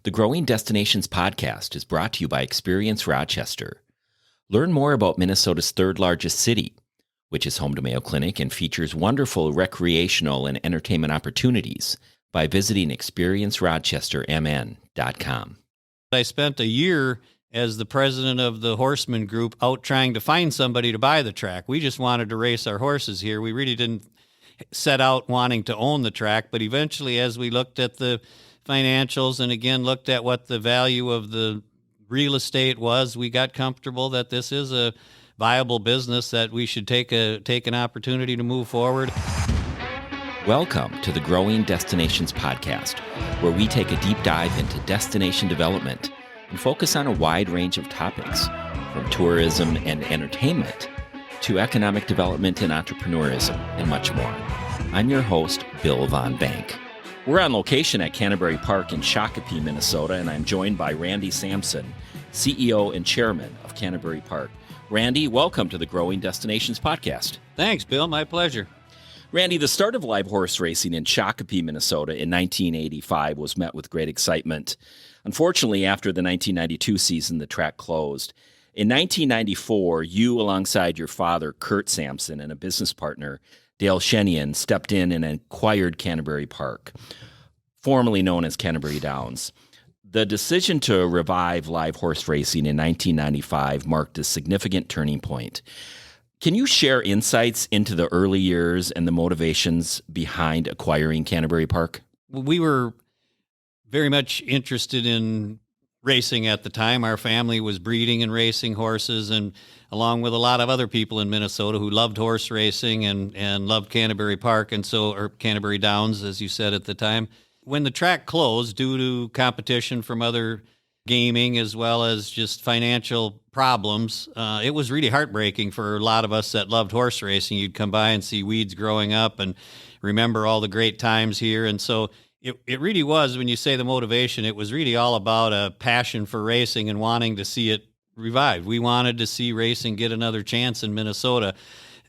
The Growing Destinations podcast is brought to you by Experience Rochester. Learn more about Minnesota's third largest city, which is home to Mayo Clinic and features wonderful recreational and entertainment opportunities by visiting experiencerochestermn.com. I spent a year as the president of the horseman group out trying to find somebody to buy the track. We just wanted to race our horses here. We really didn't set out wanting to own the track, but eventually as we looked at the financials and again looked at what the value of the real estate was, we got comfortable that this is a viable business that we should take an opportunity to move forward. Welcome to the Growing Destinations podcast, where we take a deep dive into destination development and focus on a wide range of topics, from tourism and entertainment to economic development and entrepreneurism, and much more. I'm your host, Bill Von Bank. We're on location at Canterbury Park in Shakopee, Minnesota, and I'm joined by Randy Sampson, CEO and Chairman of Canterbury Park. Randy, welcome to the Growing Destinations podcast. Thanks, Bill. My pleasure. Randy, the start of live horse racing in Shakopee, Minnesota in 1985 was met with great excitement. Unfortunately, after the 1992 season, the track closed. In 1994, you, alongside your father, Kurt Sampson, and a business partner, Dale Shenian, stepped in and acquired Canterbury Park, formerly known as Canterbury Downs. The decision to revive live horse racing in 1995 marked a significant turning point. Can you share insights into the early years and the motivations behind acquiring Canterbury Park? We were very much interested in racing at the time. Our family was breeding and racing horses, and along with a lot of other people in Minnesota who loved horse racing and loved Canterbury Park, or Canterbury Downs, as you said at the time. When the track closed due to competition from other gaming as well as just financial problems, it was really heartbreaking for a lot of us that loved horse racing. You'd come by and see weeds growing up and remember all the great times here. And so it really was, when you say the motivation, it was really all about a passion for racing and wanting to see it revived. We wanted to see racing get another chance in Minnesota.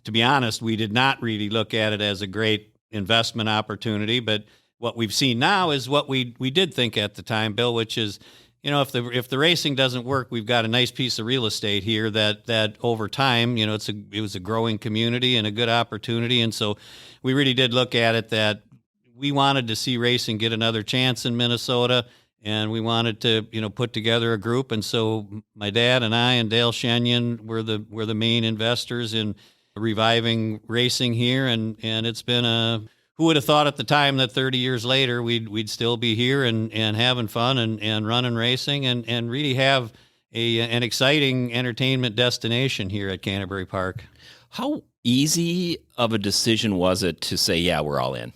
To be honest, we did not really look at it as a great investment opportunity, but what we've seen now is what we did think at the time, Bill, which is, if the racing doesn't work, we've got a nice piece of real estate here that over time, it was a growing community and a good opportunity. And so we really did look at it that we wanted to see racing get another chance in Minnesota, and we wanted to, put together a group. And so my dad and I and Dale Shenian were the main investors in reviving racing here. And it's been who would have thought at the time that 30 years later we'd still be here and having fun and running racing and really have an exciting entertainment destination here at Canterbury Park. How easy of a decision was it to say, yeah, we're all in?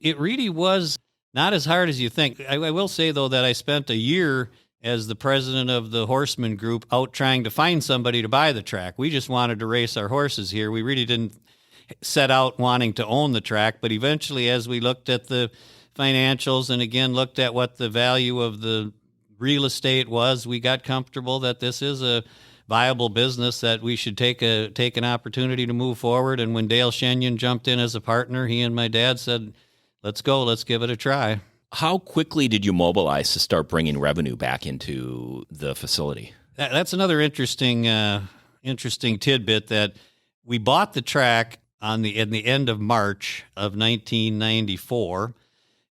It really was not as hard as you think. I will say, though, that I spent a year as the president of the horseman group out trying to find somebody to buy the track. We just wanted to race our horses here. We really didn't set out wanting to own the track, but eventually as we looked at the financials and again looked at what the value of the real estate was, we got comfortable that this is a viable business that we should take an opportunity to move forward. And when Dale Shenian jumped in as a partner, he and my dad said, let's go, let's give it a try. How quickly did you mobilize to start bringing revenue back into the facility? That's another interesting tidbit, that we bought the track in the end of March of 1994,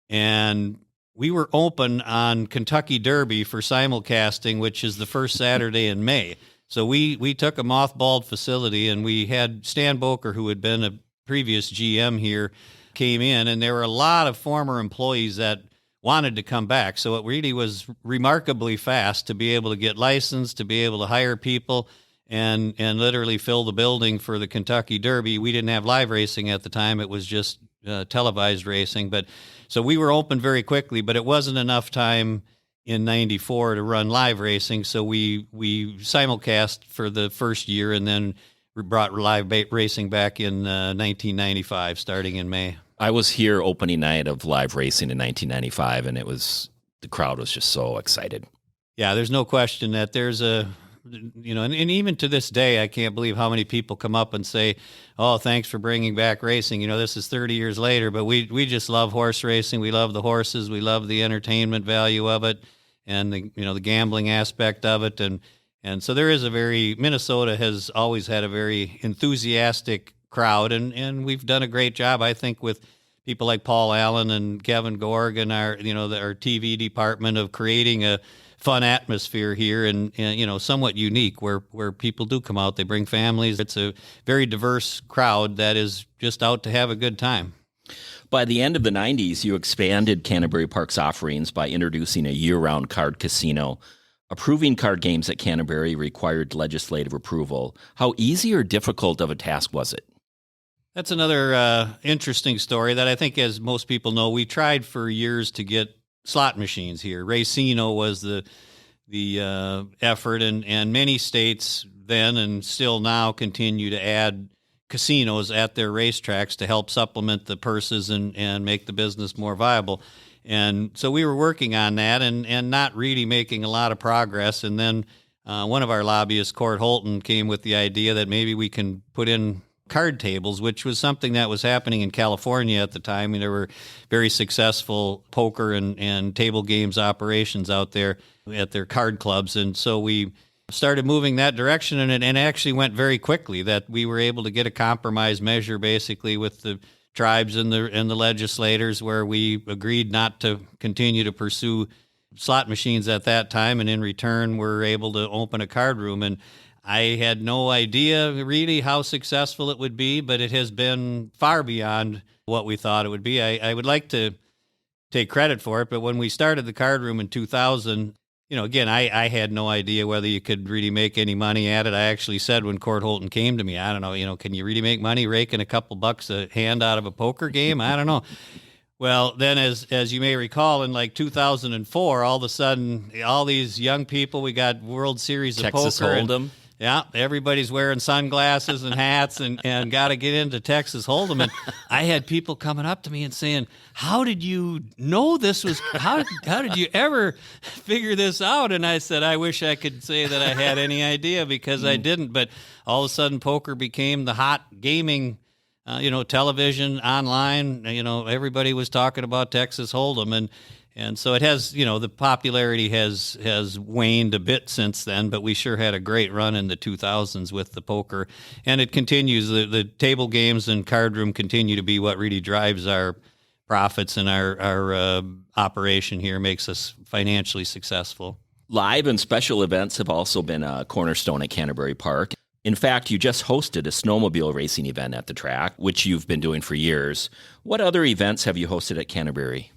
and we were open on Kentucky Derby for simulcasting, which is the first Saturday in May. So we took a mothballed facility, and we had Stan Boker, who had been a previous GM here, came in, and there were a lot of former employees that wanted to come back. So it really was remarkably fast to be able to get licensed, to be able to hire people, and literally fill the building for the Kentucky Derby. We didn't have live racing at the time. It was just televised racing. But so we were open very quickly, but it wasn't enough time in 94 to run live racing. So we simulcast for the first year, and then we brought live racing back in 1995, starting in May. I was here opening night of live racing in 1995, and the crowd was just so excited. Yeah, there's no question that there's and even to this day, I can't believe how many people come up and say, oh, thanks for bringing back racing. This is 30 years later, but we just love horse racing. We love the horses. We love the entertainment value of it. and the gambling aspect of it. And so there is Minnesota has always had a very enthusiastic crowd, and we've done a great job, I think, with people like Paul Allen and Kevin Gorg and our TV department of creating a fun atmosphere here, and somewhat unique where people do come out. They bring families. It's a very diverse crowd that is just out to have a good time. By the end of the 90s, you expanded Canterbury Park's offerings by introducing a year-round card casino. Approving card games at Canterbury required legislative approval. How easy or difficult of a task was it? That's another interesting story that I think, as most people know, we tried for years to get slot machines here. Racino was the effort, and many states then and still now continue to add casinos at their racetracks to help supplement the purses and make the business more viable. And so we were working on that and not really making a lot of progress. And then one of our lobbyists, Court Holton, came with the idea that maybe we can put in card tables, which was something that was happening in California at the time. And there were very successful poker and table games operations out there at their card clubs. And so we started moving that direction, and it actually went very quickly, that we were able to get a compromise measure basically with the tribes and the legislators, where we agreed not to continue to pursue slot machines at that time, and in return we're able to open a card room. And I had no idea really how successful it would be, but it has been far beyond what we thought it would be. I would like to take credit for it, but when we started the card room in 2000, again, I had no idea whether you could really make any money at it. I actually said when Court Holton came to me, I don't know, can you really make money raking a couple bucks a hand out of a poker game? I don't know. Well, then as you may recall, in like 2004, all of a sudden, all these young people, we got World Series of Texas Poker. Hold'em. Yeah, everybody's wearing sunglasses and hats and got to get into Texas Hold'em. And I had people coming up to me and saying, how did you know this was, how did you ever figure this out? And I said, I wish I could say that I had any idea, because I didn't. But all of a sudden, poker became the hot gaming, television, online. Everybody was talking about Texas Hold'em. And so it has, the popularity has waned a bit since then, but we sure had a great run in the 2000s with the poker. And it continues. The table games and card room continue to be what really drives our profits, and our operation here makes us financially successful. Live and special events have also been a cornerstone at Canterbury Park. In fact, you just hosted a snowmobile racing event at the track, which you've been doing for years. What other events have you hosted at Canterbury?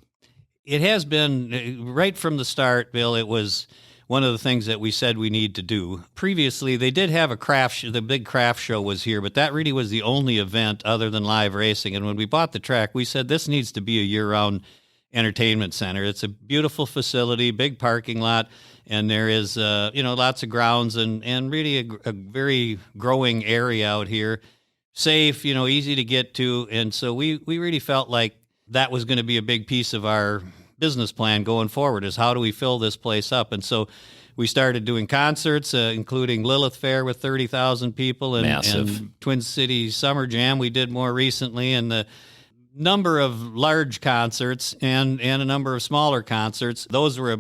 It has been, right from the start, Bill, it was one of the things that we said we need to do. Previously, they did have a craft the big craft show was here, but that really was the only event other than live racing. And when we bought the track, we said this needs to be a year-round entertainment center. It's a beautiful facility, big parking lot, and there is, lots of grounds and really a very growing area out here. Safe, easy to get to. And so we really felt like that was going to be a big piece of our business plan going forward, is how do we fill this place up? And so we started doing concerts, including Lilith Fair with 30,000 people and Twin Cities Summer Jam we did more recently, and the number of large concerts and a number of smaller concerts. Those were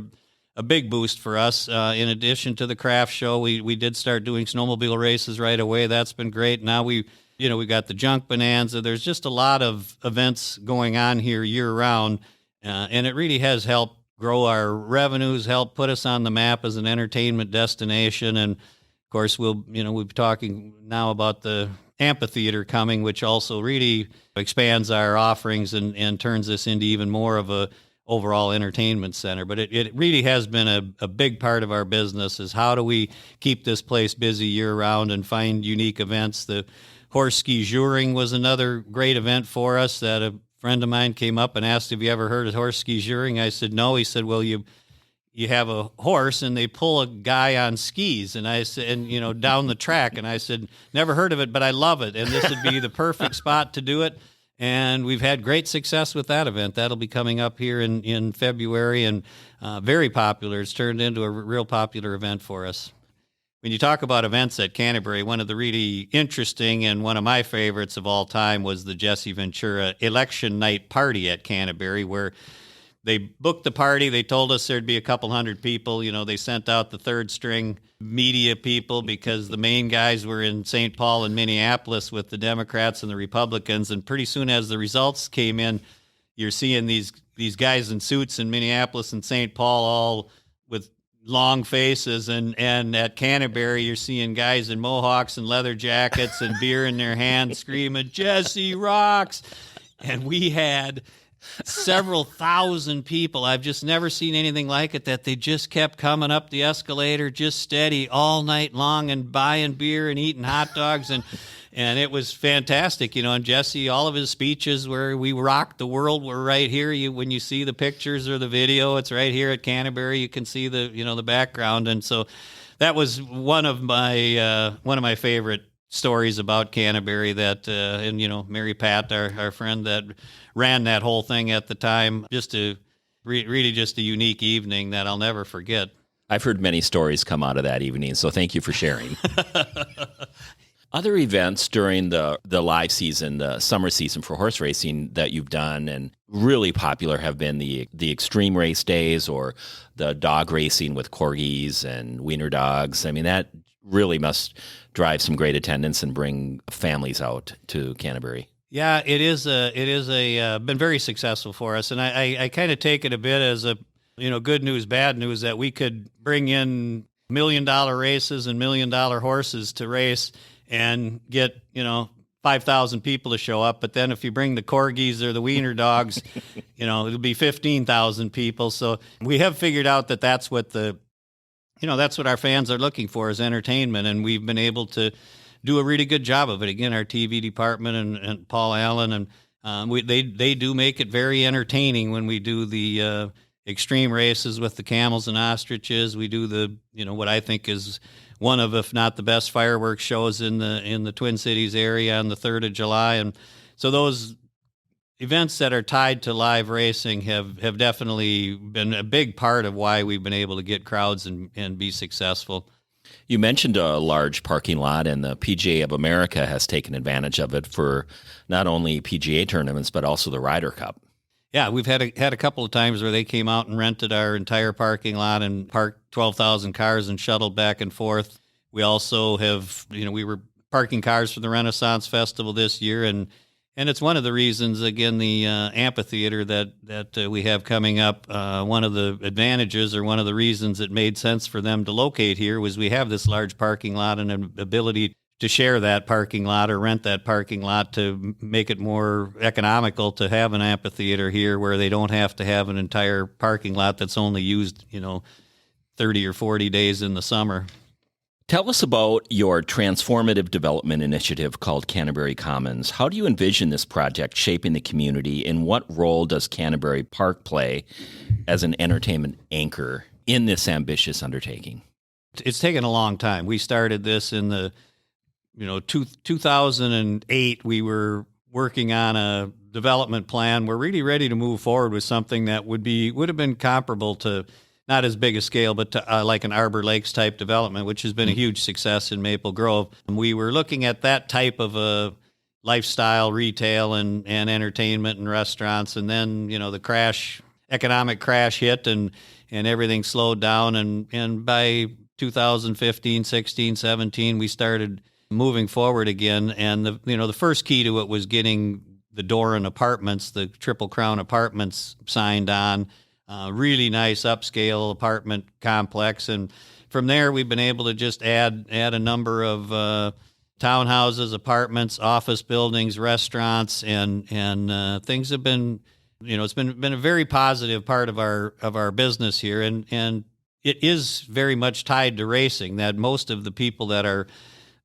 a big boost for us. In addition to the craft show, we did start doing snowmobile races right away. That's been great. Now we got the Junk Bonanza. There's just a lot of events going on here year-round, and it really has helped grow our revenues, help put us on the map as an entertainment destination. And, of course, we'll be talking now about the Amphitheater coming, which also really expands our offerings and turns this into even more of a overall entertainment center. But it really has been a big part of our business, is how do we keep this place busy year-round and find unique events. The horse ski juring was another great event for us that a friend of mine came up and asked, have you ever heard of horse ski juring? I said, no. He said, well, you have a horse and they pull a guy on skis. And I said, down the track. And I said, never heard of it, but I love it. And this would be the perfect spot to do it. And we've had great success with that event. That'll be coming up here in February, and very popular. It's turned into a real popular event for us. When you talk about events at Canterbury, one of the really interesting and one of my favorites of all time was the Jesse Ventura election night party at Canterbury, where They booked the party. They told us there'd be a couple hundred people. They sent out the third string media people because the main guys were in St. Paul and Minneapolis with the Democrats and the Republicans. And pretty soon as the results came in, you're seeing these guys in suits in Minneapolis and St. Paul all with long faces. And at Canterbury, you're seeing guys in mohawks and leather jackets and beer in their hands screaming, "Jesse rocks." And we had several thousand people. I've just never seen anything like it, that they just kept coming up the escalator just steady all night long and buying beer and eating hot dogs. And it was fantastic, and Jesse, all of his speeches where we rocked the world were right here. When you see the pictures or the video, it's right here at Canterbury. You can see the background. And so that was one of my favorite stories about Canterbury, that and Mary Pat, our friend that ran that whole thing at the time, really just a unique evening that I'll never forget. I've heard many stories come out of that evening, so thank you for sharing. Other events during the live season, the summer season for horse racing that you've done and really popular have been the extreme race days, or the dog racing with corgis and wiener dogs. I mean, that really must drive some great attendance and bring families out to Canterbury. Yeah, it is been very successful for us, and I kind of take it a bit as a good news, bad news, that we could bring in $1 million races and $1 million horses to race and get 5,000 people to show up. But then if you bring the corgis or the wiener dogs, it'll be 15,000 people. So we have figured out that that's what that's what our fans are looking for, is entertainment, and we've been able to do a really good job of it. Again, our TV department and Paul Allen, and they do make it very entertaining when we do the extreme races with the camels and ostriches. We do the what I think is one of, if not the best, fireworks shows in the Twin Cities area on the 3rd of July, and so those events that are tied to live racing have definitely been a big part of why we've been able to get crowds and be successful. You mentioned a large parking lot, and the PGA of America has taken advantage of it for not only PGA tournaments, but also the Ryder Cup. Yeah, we've had a couple of times where they came out and rented our entire parking lot and parked 12,000 cars and shuttled back and forth. We also have, we were parking cars for the Renaissance Festival this year, and it's one of the reasons, again, the amphitheater that we have coming up. One of the advantages, or one of the reasons it made sense for them to locate here, was we have this large parking lot and an ability to share that parking lot or rent that parking lot to make it more economical to have an amphitheater here, where they don't have to have an entire parking lot that's only used 30 or 40 days in the summer. Tell us about your transformative development initiative called Canterbury Commons. How do you envision this project shaping the community, and what role does Canterbury Park play as an entertainment anchor in this ambitious undertaking? It's taken a long time. We started this in the 2008. We were working on a development plan. We're really ready to move forward with something that would have been comparable to, not as big a scale, but to, like an Arbor Lakes type development, which has been a huge success in Maple Grove. We were looking at that type of a lifestyle, retail and entertainment and restaurants. And then, the economic crash hit and everything slowed down. And by 2015, 16, 17, we started moving forward again. And the first key to it was getting the Doran Apartments, the Triple Crown Apartments, signed on. Really nice upscale apartment complex, and from there we've been able to just add a number of townhouses, apartments, office buildings, restaurants, and things have been, it's been a very positive part of our business here, and it is very much tied to racing. That most of the people that are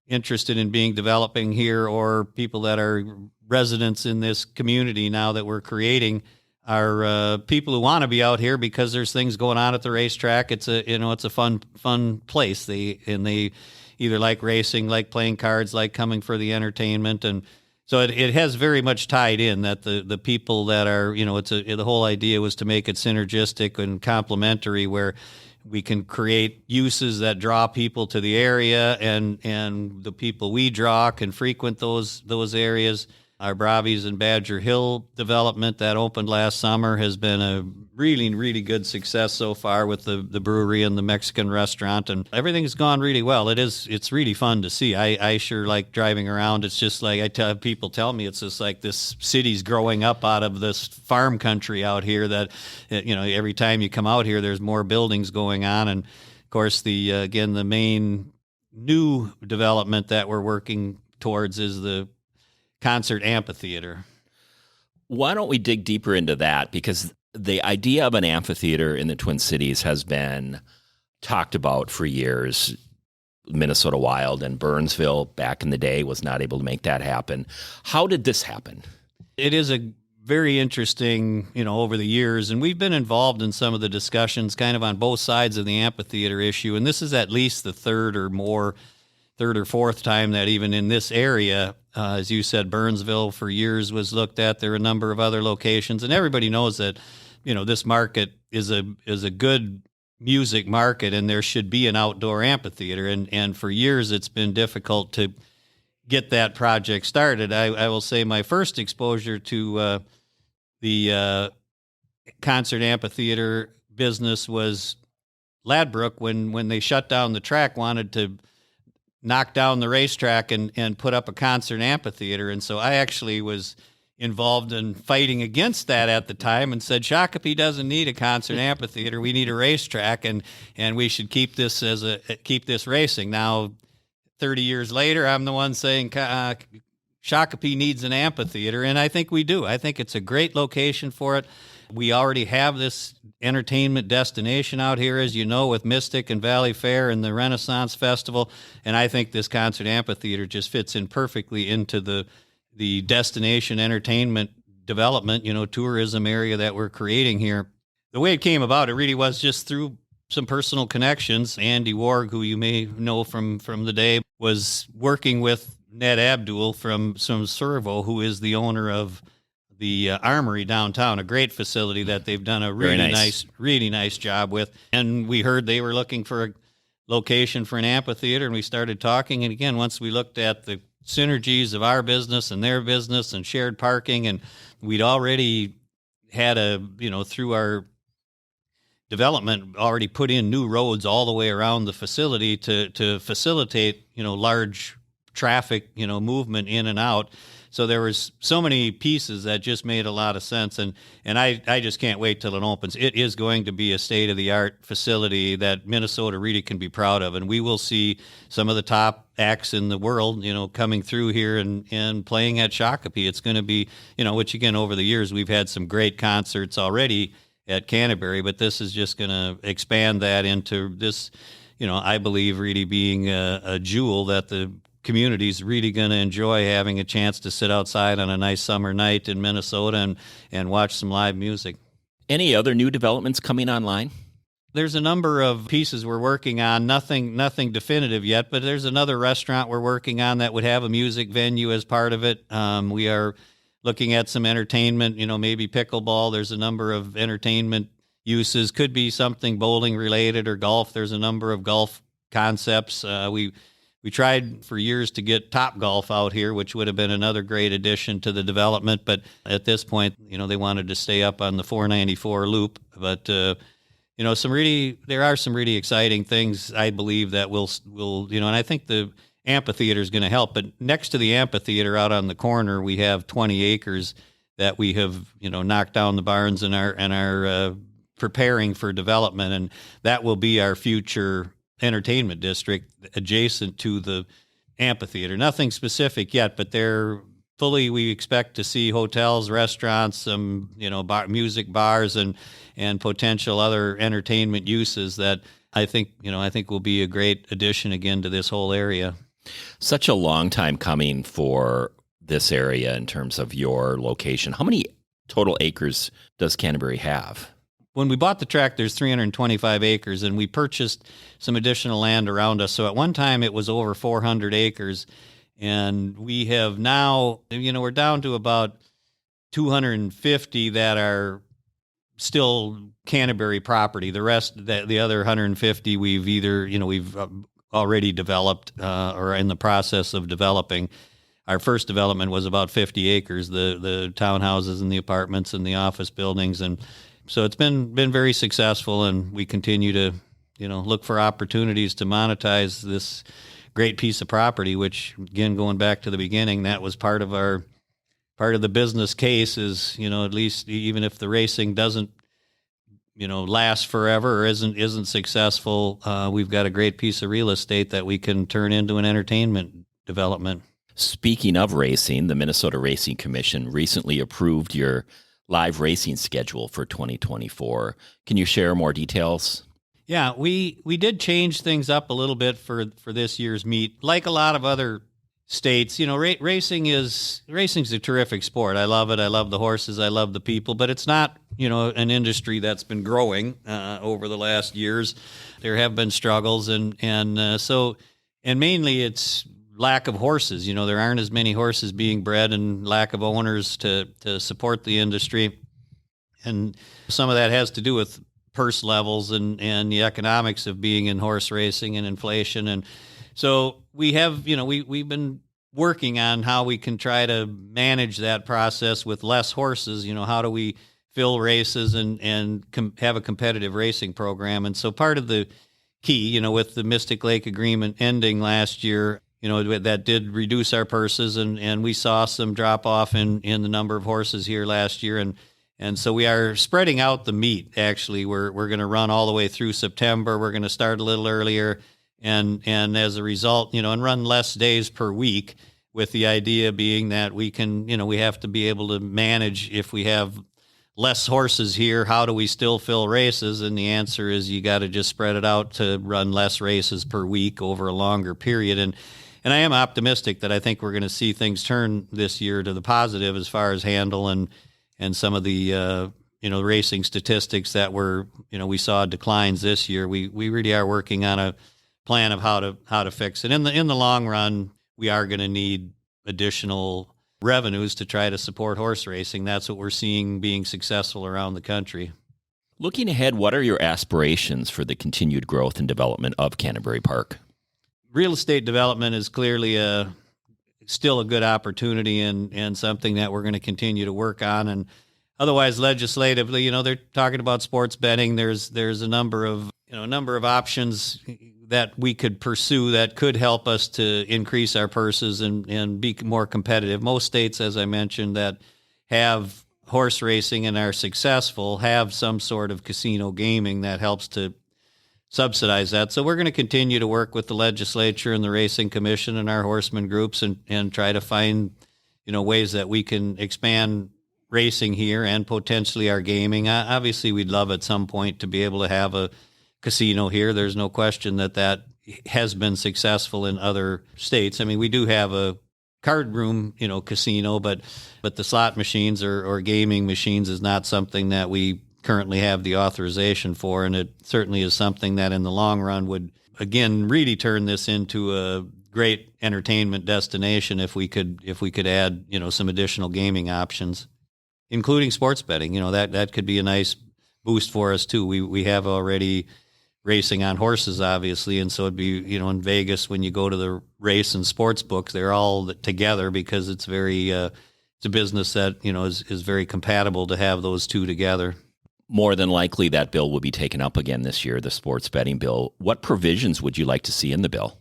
interested in developing here, or people that are residents in this community now that we're creating, are people who want to be out here because there's things going on at the racetrack. It's a fun place. They either like racing, like playing cards, like coming for the entertainment, and so it has very much tied in that the people that are the whole idea was to make it synergistic and complementary, where we can create uses that draw people to the area, and the people we draw can frequent those areas. Our Bravies and Badger Hill development that opened last summer has been a really, really good success so far with the brewery and the Mexican restaurant, and everything's gone really well. It's really fun to see. I sure like driving around. It's just like people tell me, it's just like this city's growing up out of this farm country out here that, every time you come out here, there's more buildings going on. And of course, the main new development that we're working towards is the concert amphitheater. Why don't we dig deeper into that? Because the idea of an amphitheater in the Twin Cities has been talked about for years. Minnesota Wild and Burnsville back in the day was not able to make that happen. How did this happen? It is a very interesting, over the years, and we've been involved in some of the discussions kind of on both sides of the amphitheater issue, and this is at least the third or fourth time that even in this area, as you said, Burnsville for years was looked at. There are a number of other locations, and everybody knows that, this market is a good music market, and there should be an outdoor amphitheater. And for years, it's been difficult to get that project started. I will say my first exposure to the concert amphitheater business was Ladbroke when they shut down the track, wanted to knock down the racetrack and put up a concert amphitheater. And so I actually was involved in fighting against that at the time and said, Shakopee doesn't need a concert amphitheater. We need a racetrack, and we should keep this racing. Now, 30 years later, I'm the one saying Shakopee needs an amphitheater, and I think we do. I think it's a great location for it. We already have this entertainment destination out here, as you know, with Mystic and Valley Fair and the Renaissance Festival, and I think this concert amphitheater just fits in perfectly into the destination entertainment development, tourism area that we're creating here. The way it came about, it really was just through some personal connections. Andy Warg, who you may know from the day, was working with Ned Abdul from Servo, who is the owner of the Armory downtown, a great facility that they've done a really nice job with. And we heard they were looking for a location for an amphitheater, and we started talking. And again, once we looked at the synergies of our business and their business and shared parking, and we'd already had through our development already put in new roads all the way around the facility to facilitate large traffic movement in and out. So there was so many pieces that just made a lot of sense, and I just can't wait till it opens. It is going to be a state-of-the-art facility that Minnesota really can be proud of, and we will see some of the top acts in the world, coming through here and playing at Shakopee. It's going to be, which again, over the years, we've had some great concerts already at Canterbury, but this is just going to expand that into this, I believe really being a jewel that the community's really going to enjoy, having a chance to sit outside on a nice summer night in Minnesota and watch some live music. Any other new developments coming online? There's a number of pieces we're working on, nothing definitive yet, but there's another restaurant we're working on that would have a music venue as part of it. We are looking at some entertainment, maybe pickleball. There's a number of entertainment uses, could be something bowling related or golf. There's a number of golf concepts. We tried for years to get Topgolf out here, which would have been another great addition to the development. But at this point, they wanted to stay up on the 494 loop. But, there are some really exciting things, I believe, that will, and I think the amphitheater is going to help. But next to the amphitheater out on the corner, we have 20 acres that we have, knocked down the barns and are preparing for development. And that will be our future entertainment district adjacent to the amphitheater. Nothing specific yet, but we expect to see hotels, restaurants, some music bars and potential other entertainment uses that I think will be a great addition again to this whole area. Such a long time coming for this area in terms of your location. How many total acres does Canterbury have? When we bought the track, there's 325 acres, and we purchased some additional land around us. So at one time, it was over 400 acres, and we have now, we're down to about 250 that are still Canterbury property. The rest, the other 150, we've either, we've already developed or in the process of developing. Our first development was about 50 acres, the townhouses and the apartments and the office buildings, and So it's been very successful, and we continue to, look for opportunities to monetize this great piece of property, which, again, going back to the beginning, that was part of the business case is, at least even if the racing doesn't, last forever or isn't successful, we've got a great piece of real estate that we can turn into an entertainment development. Speaking of racing, the Minnesota Racing Commission recently approved your live racing schedule for 2024. Can you share more details? Yeah, we did change things up a little bit for this year's meet. Like a lot of other states, racing's a terrific sport. I love it. I love the horses. I love the people. But it's not, an industry that's been growing over the last years. There have been struggles, and mainly it's lack of horses. There aren't as many horses being bred, and lack of owners to support the industry. And some of that has to do with purse levels and the economics of being in horse racing and inflation. And so we have, we've been working on how we can try to manage that process with less horses. How do we fill races and have a competitive racing program? And so part of the key, with the Mystic Lake agreement ending last year, that did reduce our purses, and we saw some drop off in the number of horses here last year. And so we are spreading out the meet. Actually, we're going to run all the way through September. We're going to start a little earlier, and as a result, and run less days per week, with the idea being that we can, we have to be able to manage if we have less horses here, how do we still fill races? And the answer is you got to just spread it out to run less races per week over a longer period. And I am optimistic that I think we're going to see things turn this year to the positive as far as handle and some of the racing statistics that we saw declines this year. We really are working on a plan of how to fix it. In the long run, we are going to need additional revenues to try to support horse racing. That's what we're seeing being successful around the country. Looking ahead, what are your aspirations for the continued growth and development of Canterbury Park? Real estate development is clearly still a good opportunity and something that we're going to continue to work on. And otherwise, legislatively, they're talking about sports betting. There's a number of options that we could pursue that could help us to increase our purses and be more competitive. Most states, as I mentioned, that have horse racing and are successful have some sort of casino gaming that helps to subsidize that. So we're going to continue to work with the legislature and the Racing Commission and our horseman groups and try to find, ways that we can expand racing here and potentially our gaming. Obviously, we'd love at some point to be able to have a casino here. There's no question that has been successful in other states. I mean, we do have a card room, casino, but the slot machines or gaming machines is not something that we currently have the authorization for, and it certainly is something that in the long run would, again, really turn this into a great entertainment destination if we could add, some additional gaming options, including sports betting. That could be a nice boost for us too. We have already racing on horses, obviously, and so it'd be, in Vegas when you go to the race and sports book, they're all together because it's it's a business that, is very compatible to have those two together. More than likely, that bill will be taken up again this year, the sports betting bill. What provisions would you like to see in the bill?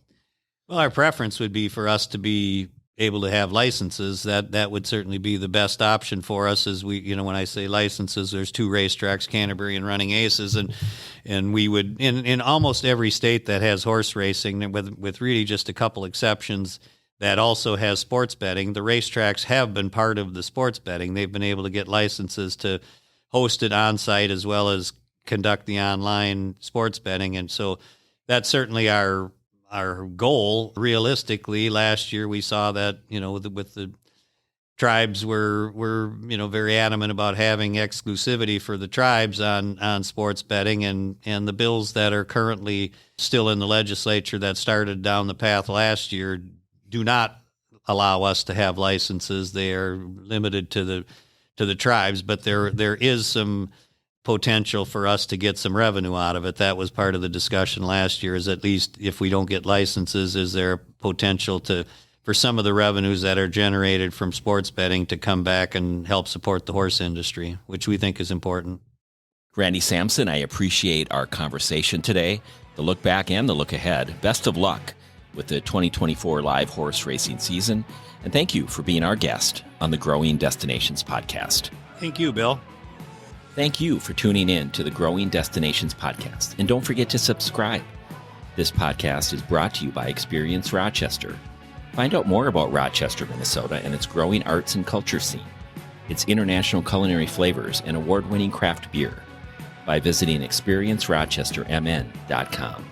Well, our preference would be for us to be able to have licenses. That would certainly be the best option for us. As we, when I say licenses, there's two racetracks, Canterbury and Running Aces, and we would in almost every state that has horse racing, with really just a couple exceptions, that also has sports betting. The racetracks have been part of the sports betting. They've been able to get licenses to host it on site as well as conduct the online sports betting, and so that's certainly our goal. Realistically, last year we saw that, with the tribes were very adamant about having exclusivity for the tribes on sports betting, and the bills that are currently still in the legislature that started down the path last year do not allow us to have licenses. They are limited to the tribes, but there is some potential for us to get some revenue out of it. That was part of the discussion last year, is at least if we don't get licenses, is there potential for some of the revenues that are generated from sports betting to come back and help support the horse industry, which we think is important. Randy Sampson, I appreciate our conversation today, the look back and the look ahead. Best of luck with the 2024 live horse racing season, and thank you for being our guest on the Growing Destinations podcast. Thank you, Bill. Thank you for tuning in to the Growing Destinations podcast, and don't forget to subscribe. This podcast is brought to you by Experience Rochester. Find out more about Rochester, Minnesota, and its growing arts and culture scene, its international culinary flavors, and award-winning craft beer by visiting experiencerochestermn.com.